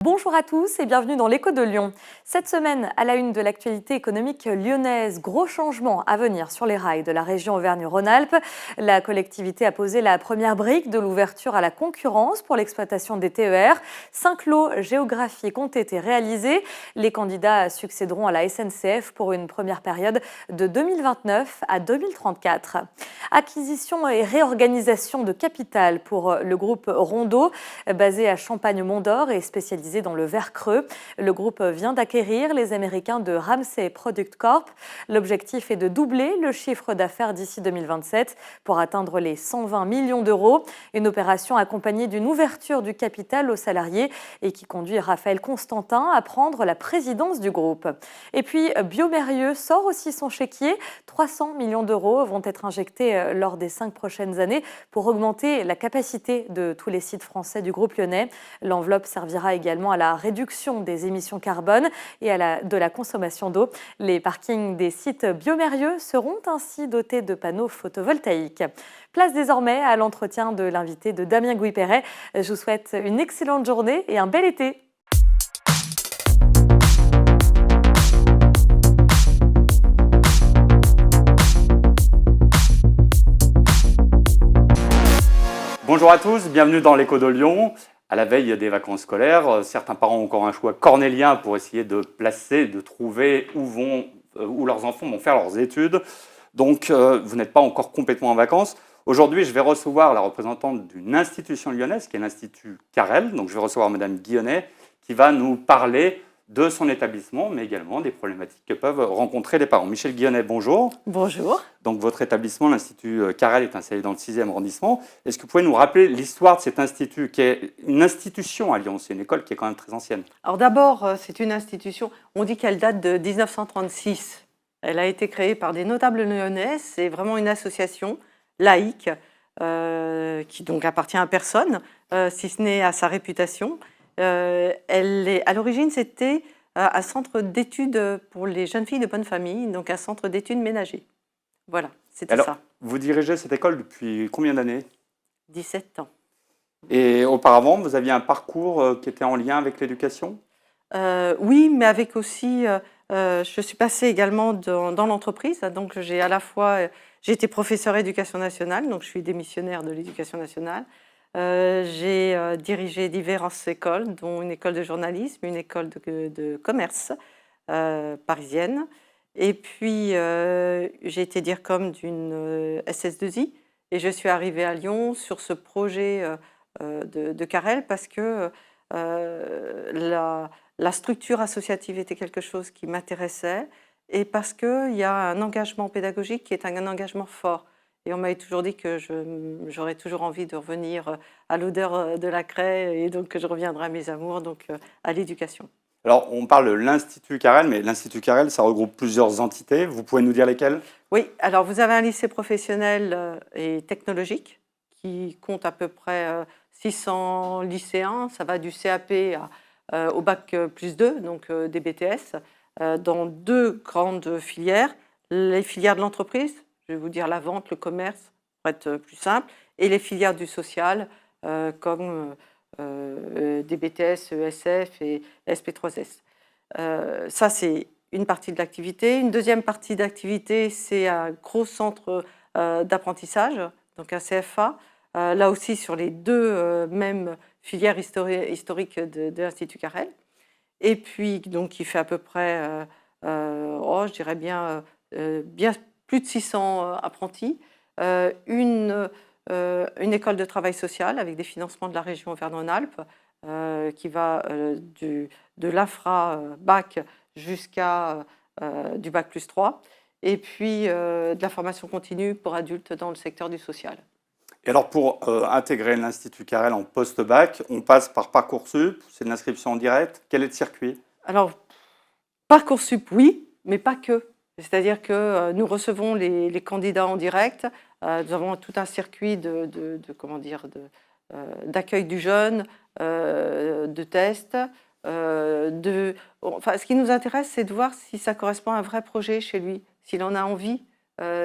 Bonjour à tous et bienvenue dans l'Écho de Lyon. Cette semaine, à la une de l'actualité économique lyonnaise, gros changements à venir sur les rails de la région Auvergne-Rhône-Alpes. La collectivité a posé la première brique de l'ouverture à la concurrence pour l'exploitation des TER. 5 lots géographiques ont été réalisés. Les candidats succéderont à la SNCF pour une première période de 2029 à 2034. Acquisition et réorganisation de capital pour le groupe Rondeau, basé à Champagne-Mont-d'Or et spécialisé dans le verre creux. Le groupe vient d'acquérir les Américains de Ramsay Product Corp. L'objectif est de doubler le chiffre d'affaires d'ici 2027 pour atteindre les 120 millions d'euros. Une opération accompagnée d'une ouverture du capital aux salariés et qui conduit Raphaël Constantin à prendre la présidence du groupe. Et puis Biomérieux sort aussi son chéquier. 300 millions d'euros vont être injectés lors des 5 prochaines années pour augmenter la capacité de tous les sites français du groupe lyonnais. L'enveloppe servira également à la réduction des émissions carbone et de la consommation d'eau. Les parkings des sites Biomérieux seront ainsi dotés de panneaux photovoltaïques. Place désormais à l'entretien de l'invité de Damien Gouy-Perret. Je vous souhaite une excellente journée et un bel été. Bonjour à tous, bienvenue dans l'Écho de Lyon. À la veille des vacances scolaires, certains parents ont encore un choix cornélien pour essayer de placer, de trouver où leurs enfants vont faire leurs études. Donc, vous n'êtes pas encore complètement en vacances. Aujourd'hui, je vais recevoir la représentante d'une institution lyonnaise, qui est l'Institut Carrel. Donc, je vais recevoir Madame Guillonnet, qui va nous parler de son établissement, mais également des problématiques que peuvent rencontrer les parents. Michel Guillonnet, bonjour. Bonjour. Donc, votre établissement, l'Institut Carrel, est installé dans le 6e arrondissement. Est-ce que vous pouvez nous rappeler l'histoire de cet institut, qui est une institution à Lyon? C'est une école qui est quand même très ancienne. Alors d'abord, c'est une institution, on dit qu'elle date de 1936. Elle a été créée par des notables lyonnais. C'est vraiment une association laïque qui donc appartient à personne, si ce n'est à sa réputation. À l'origine, c'était un centre d'études pour les jeunes filles de bonne famille, donc un centre d'études ménager. Voilà, c'était ça. Vous dirigez cette école depuis combien d'années? 17 ans. Et auparavant, vous aviez un parcours qui était en lien avec l'éducation? Oui, mais avec aussi, je suis passée également dans l'entreprise. Donc j'ai été professeure éducation nationale, donc je suis démissionnaire de l'éducation nationale. J'ai dirigé diverses écoles, dont une école de journalisme, une école de commerce parisienne. Et puis, j'ai été DIRCOM d'une SS2I et je suis arrivée à Lyon sur ce projet de Carrel parce que la structure associative était quelque chose qui m'intéressait et parce qu'il y a un engagement pédagogique qui est un engagement fort. Et on m'avait toujours dit que j'aurais toujours envie de revenir à l'odeur de la craie et donc que je reviendrai à mes amours, donc à l'éducation. Alors, on parle de l'Institut Carrel, mais l'Institut Carrel, ça regroupe plusieurs entités. Vous pouvez nous dire lesquelles? Oui, alors vous avez un lycée professionnel et technologique qui compte à peu près 600 lycéens. Ça va du CAP au bac +2, donc des BTS, dans 2 grandes filières. Les filières de l'entreprise, je vais vous dire la vente, le commerce, pour être plus simple, et les filières du social, comme des BTS, ESF et SP3S. Ça, c'est une partie de l'activité. Une deuxième partie d'activité, c'est un gros centre d'apprentissage, donc un CFA, là aussi sur les 2 mêmes filières historiques de l'Institut Carrel. Et puis, donc, qui fait à peu près, je dirais bien plus de 600 apprentis, une école de travail social avec des financements de la région Auvergne-Rhône-Alpes qui va de l'infra-bac jusqu'à du bac +3, et puis de la formation continue pour adultes dans le secteur du social. Et alors, pour intégrer l'Institut Carrel en post-bac, on passe par Parcoursup, c'est de l'inscription en direct. Quel est le circuit? Alors, Parcoursup, oui, mais pas que. C'est-à-dire que nous recevons les candidats en direct. Nous avons tout un circuit d'accueil du jeune, de tests. Ce qui nous intéresse, c'est de voir si ça correspond à un vrai projet chez lui, s'il en a envie,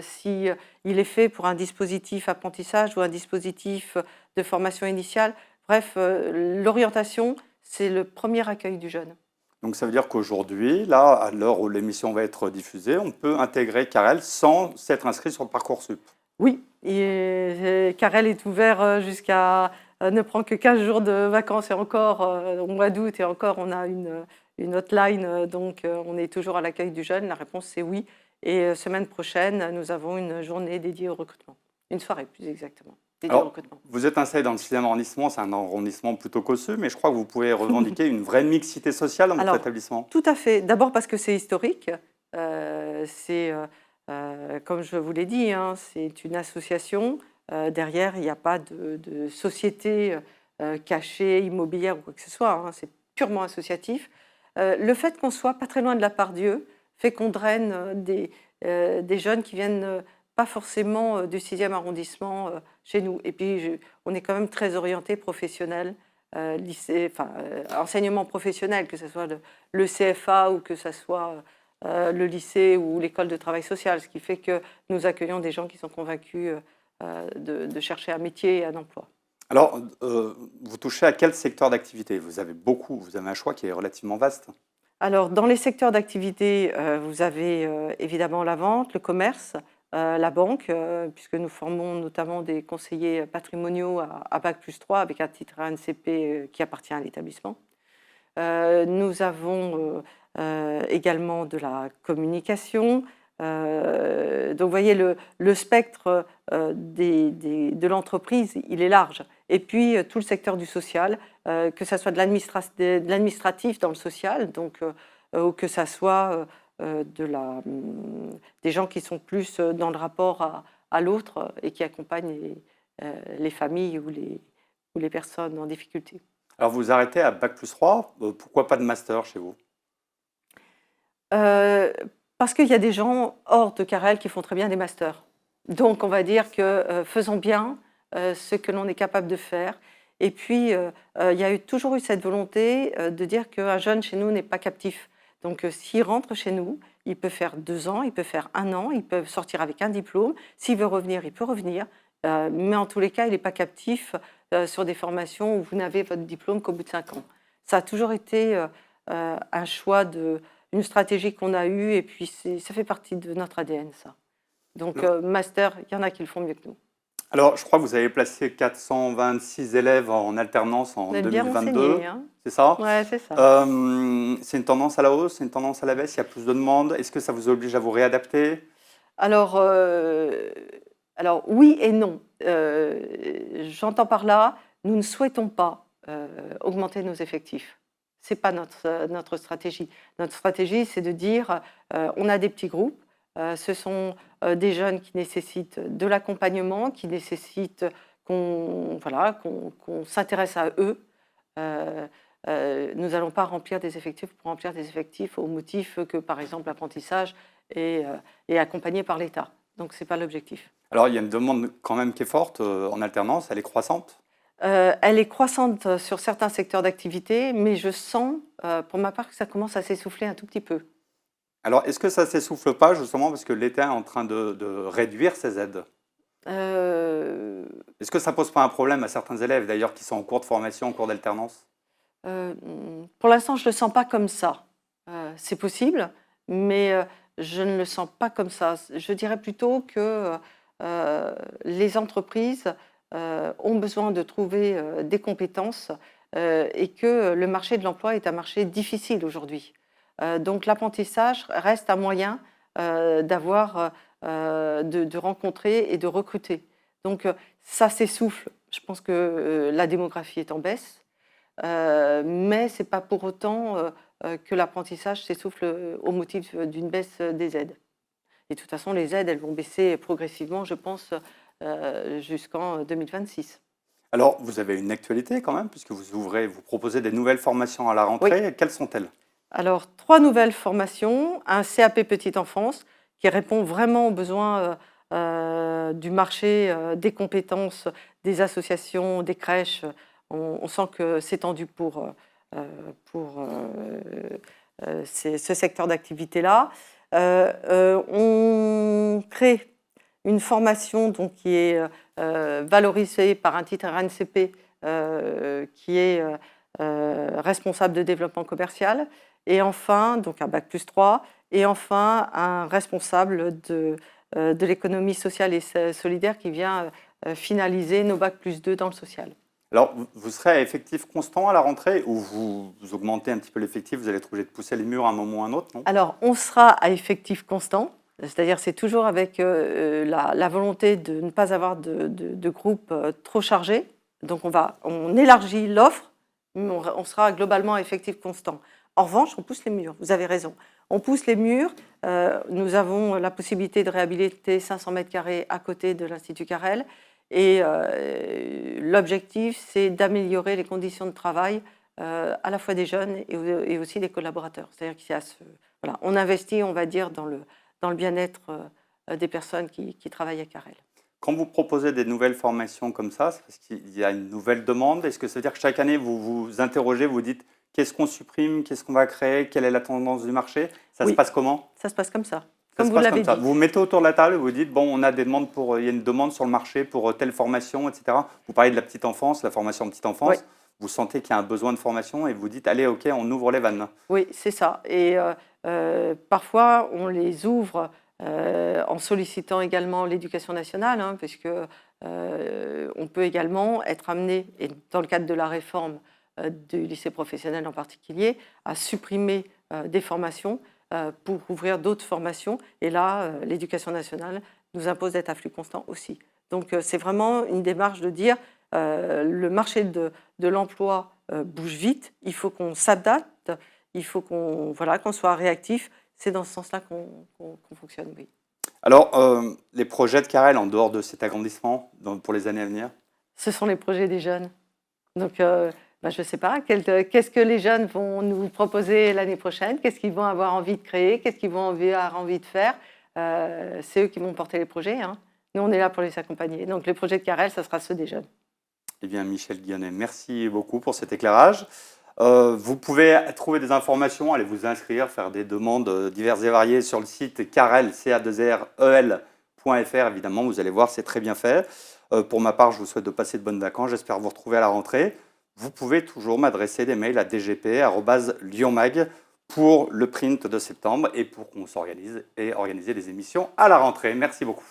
s'il est fait pour un dispositif apprentissage ou un dispositif de formation initiale. Bref, l'orientation, c'est le premier accueil du jeune. Donc ça veut dire qu'aujourd'hui, là, à l'heure où l'émission va être diffusée, on peut intégrer Carrel sans s'être inscrit sur Parcoursup. Oui, Carrel est ouvert jusqu'à ne prend que 15 jours de vacances et encore au mois d'août et encore on a une hotline, donc on est toujours à l'accueil du jeune. La réponse c'est oui. Et semaine prochaine, nous avons une journée dédiée au recrutement, une soirée plus exactement. Alors, vous êtes installé dans le 6e arrondissement, c'est un arrondissement plutôt cossu, mais je crois que vous pouvez revendiquer une vraie mixité sociale dans votre établissement. Tout à fait. D'abord parce que c'est historique. Comme je vous l'ai dit, hein, c'est une association. Derrière, il n'y a pas de société cachée, immobilière ou quoi que ce soit. Hein, c'est purement associatif. Le fait qu'on soit pas très loin de la Part-Dieu fait qu'on draine des jeunes qui viennent pas forcément du 6e arrondissement chez nous. Et puis, on est quand même très orienté professionnel, enseignement professionnel, que ce soit le CFA ou que ce soit le lycée ou l'école de travail social, ce qui fait que nous accueillons des gens qui sont convaincus de chercher un métier et un emploi. Alors, vous touchez à quel secteur d'activité? Vous avez un choix qui est relativement vaste. Alors, dans les secteurs d'activité, vous avez évidemment la vente, le commerce, la banque, puisque nous formons notamment des conseillers patrimoniaux à Bac+3 avec un titre ANCP qui appartient à l'établissement. Nous avons également de la communication. Donc, vous voyez, le spectre de l'entreprise, il est large. Et puis, tout le secteur du social, que ce soit de l'administratif dans le social, donc, ou que ce soit des gens qui sont plus dans le rapport à l'autre et qui accompagnent les familles ou les personnes en difficulté. Alors, vous arrêtez à Bac+3, pourquoi pas de master chez vous? Parce qu'il y a des gens hors de Carrel qui font très bien des masters. Donc, on va dire que faisons bien ce que l'on est capable de faire. Et puis, il y a toujours eu cette volonté de dire qu'un jeune chez nous n'est pas captif. Donc, s'il rentre chez nous, il peut faire 2 ans, il peut faire 1 an, il peut sortir avec un diplôme. S'il veut revenir, il peut revenir. Mais en tous les cas, il n'est pas captif sur des formations où vous n'avez votre diplôme qu'au bout de 5 ans. Ça a toujours été un choix, une stratégie qu'on a eue, et puis ça fait partie de notre ADN, ça. Donc, master, il y en a qui le font mieux que nous. Alors, je crois que vous avez placé 426 élèves en alternance en 2022. Bien renseigné, hein. C'est ça? Oui, c'est ça. C'est une tendance à la hausse, c'est une tendance à la baisse? Il y a plus de demandes? Est-ce que ça vous oblige à vous réadapter? Alors oui et non. J'entends par là, nous ne souhaitons pas augmenter nos effectifs. Ce n'est pas notre stratégie. Notre stratégie, c'est de dire, on a des petits groupes, ce sont des jeunes qui nécessitent de l'accompagnement, qui nécessitent qu'on s'intéresse à eux. Nous n'allons pas remplir des effectifs pour remplir des effectifs au motif que, par exemple, l'apprentissage est accompagné par l'État. Donc, ce n'est pas l'objectif. Alors, il y a une demande quand même qui est forte en alternance, elle est croissante? Elle est croissante sur certains secteurs d'activité, mais je sens, pour ma part, que ça commence à s'essouffler un tout petit peu. Alors, est-ce que ça ne s'essouffle pas, justement, parce que l'État est en train de réduire ses aides? Est-ce que ça ne pose pas un problème à certains élèves, d'ailleurs, qui sont en cours de formation, en cours d'alternance? Pour l'instant, je ne le sens pas comme ça. C'est possible, mais je ne le sens pas comme ça. Je dirais plutôt que les entreprises ont besoin de trouver des compétences et que le marché de l'emploi est un marché difficile aujourd'hui. Donc l'apprentissage reste un moyen de rencontrer et de recruter. Donc ça s'essouffle. Je pense que la démographie est en baisse, mais ce n'est pas pour autant que l'apprentissage s'essouffle au motif d'une baisse des aides. Et de toute façon, les aides, elles vont baisser progressivement, je pense, jusqu'en 2026. Alors, vous avez une actualité quand même, puisque vous proposez des nouvelles formations à la rentrée. Oui. Quelles sont-elles? Alors, 3 nouvelles formations. Un CAP Petite Enfance, qui répond vraiment aux besoins du marché, des compétences, des associations, des crèches. On sent que c'est tendu pour ce secteur d'activité-là. On crée une formation donc, qui est valorisée par un titre RNCP qui est responsable de développement commercial, et enfin, donc un bac+3, et enfin un responsable de l'économie sociale et solidaire qui vient finaliser nos bac+2 dans le social. Alors, vous serez à effectif constant à la rentrée ou vous augmentez un petit peu l'effectif, vous allez être obligé de pousser les murs à un moment ou à un autre, non? Alors, on sera à effectif constant, c'est-à-dire c'est toujours avec la volonté de ne pas avoir de groupe trop chargé. Donc, on élargit l'offre, mais on sera globalement à effectif constant. En revanche, on pousse les murs, vous avez raison. On pousse les murs, nous avons la possibilité de réhabiliter 500 mètres carrés à côté de l'Institut Carrel. Et l'objectif, c'est d'améliorer les conditions de travail à la fois des jeunes et aussi des collaborateurs. C'est-à-dire qu'il y a voilà, on investit, on va dire, dans le bien-être des personnes qui travaillent à Carrel. Quand vous proposez des nouvelles formations comme ça, c'est parce qu'il y a une nouvelle demande. Est-ce que ça veut dire que chaque année, vous vous interrogez, vous dites qu'est-ce qu'on supprime, qu'est-ce qu'on va créer, quelle est la tendance du marché? Ça se passe comment? Ça se passe comme ça. Ça Comme se vous passe l'avez comme ça. dit. Vous vous mettez autour de la table et vous dites, bon, on a des demandes il y a une demande sur le marché pour telle formation, etc. Vous parlez de la petite enfance, la formation en petite enfance. Oui. Vous sentez qu'il y a un besoin de formation et vous dites, allez, OK, on ouvre les vannes. Oui, c'est ça. Et parfois, on les ouvre en sollicitant également l'éducation nationale, hein, puisque on peut également être amené, et dans le cadre de la réforme du lycée professionnel en particulier, à supprimer des formations pour ouvrir d'autres formations. Et là, l'éducation nationale nous impose d'être à flux constant aussi. Donc c'est vraiment une démarche de dire le marché de l'emploi bouge vite, il faut qu'on s'adapte, il faut qu'on soit réactif. C'est dans ce sens-là qu'on fonctionne, oui. Alors, les projets de Carrel en dehors de cet agrandissement pour les années à venir? Ce sont les projets des jeunes. Donc, je ne sais pas, qu'est-ce que les jeunes vont nous proposer l'année prochaine? Qu'est-ce qu'ils vont avoir envie de créer? Qu'est-ce qu'ils vont avoir envie de faire? C'est eux qui vont porter les projets, hein. Nous, on est là pour les accompagner. Donc, les projets de Carrel, ça sera ceux des jeunes. Eh bien, Michèle Guionnet, merci beaucoup pour cet éclairage. Vous pouvez trouver des informations, allez vous inscrire, faire des demandes diverses et variées sur le site carel, CA2REL.fr. Évidemment, vous allez voir, c'est très bien fait. Pour ma part, je vous souhaite de passer de bonnes vacances. J'espère vous retrouver à la rentrée. Vous pouvez toujours m'adresser des mails à dgp@lyonmag pour le print de septembre et pour qu'on s'organise et organiser des émissions à la rentrée. Merci beaucoup.